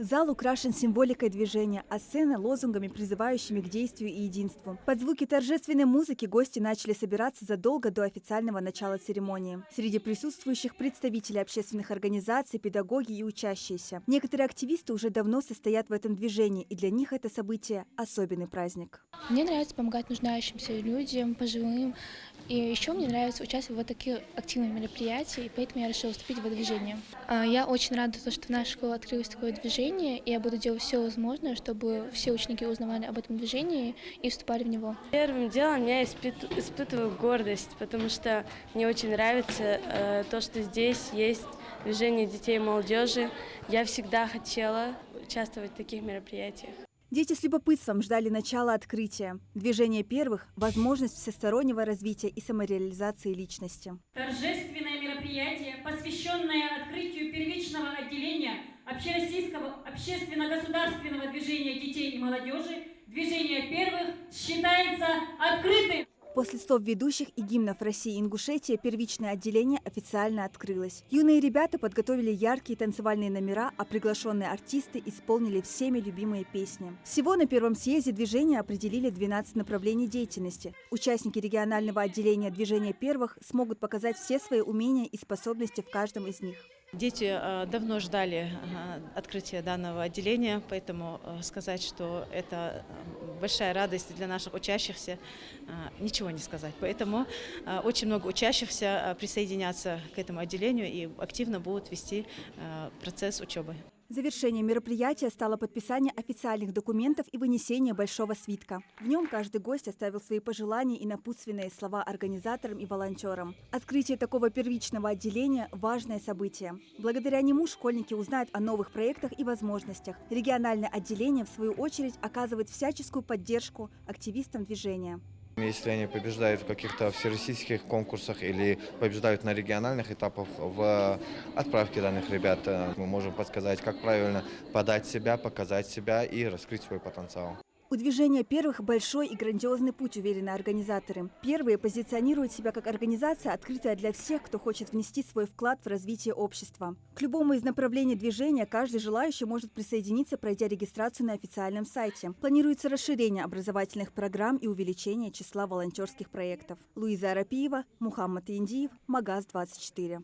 Зал украшен символикой движения, а сцена – лозунгами, призывающими к действию и единству. Под звуки торжественной музыки гости начали собираться задолго до официального начала церемонии. Среди присутствующих представители общественных организаций, педагоги и учащиеся. Некоторые активисты уже давно состоят в этом движении, и для них это событие – особенный праздник. Мне нравится помогать нуждающимся людям, пожилым. И еще мне нравится участвовать в таких активных мероприятиях, и поэтому я решила вступить в это движение. Я очень рада, что в нашей школе открылось такое движение, и я буду делать все возможное, чтобы все ученики узнавали об этом движении и вступали в него. Первым делом я испытываю гордость, потому что мне очень нравится то, что здесь есть движение детей и молодежи. Я всегда хотела участвовать в таких мероприятиях. Дети с любопытством ждали начала открытия. Движение первых – возможность всестороннего развития и самореализации личности. Торжественное мероприятие, посвященное открытию первичного отделения Общероссийского общественно-государственного движения детей и молодежи, движение первых считается открытым. После слов ведущих и гимнов России и Ингушетии первичное отделение официально открылось. Юные ребята подготовили яркие танцевальные номера, а приглашенные артисты исполнили всеми любимые песни. Всего на первом съезде движения определили 12 направлений деятельности. Участники регионального отделения движения первых смогут показать все свои умения и способности в каждом из них. Дети давно ждали открытия данного отделения, поэтому сказать, что это большая радость для наших учащихся, ничего не сказать. Поэтому очень много учащихся присоединятся к этому отделению и активно будут вести процесс учебы. Завершением мероприятия стало подписание официальных документов и вынесение большого свитка. В нем каждый гость оставил свои пожелания и напутственные слова организаторам и волонтерам. Открытие такого первичного отделения – важное событие. Благодаря нему школьники узнают о новых проектах и возможностях. Региональное отделение, в свою очередь, оказывает всяческую поддержку активистам движения. Если они побеждают в каких-то всероссийских конкурсах или побеждают на региональных этапах в отправке данных ребят, мы можем подсказать, как правильно подать себя, показать себя и раскрыть свой потенциал. У движения первых большой и грандиозный путь, уверены организаторы. Первые позиционируют себя как организация, открытая для всех, кто хочет внести свой вклад в развитие общества. К любому из направлений движения каждый желающий может присоединиться, пройдя регистрацию на официальном сайте. Планируется расширение образовательных программ и увеличение числа волонтерских проектов. Луиза Арапиева, Мухаммад Индиев, Магаз 24.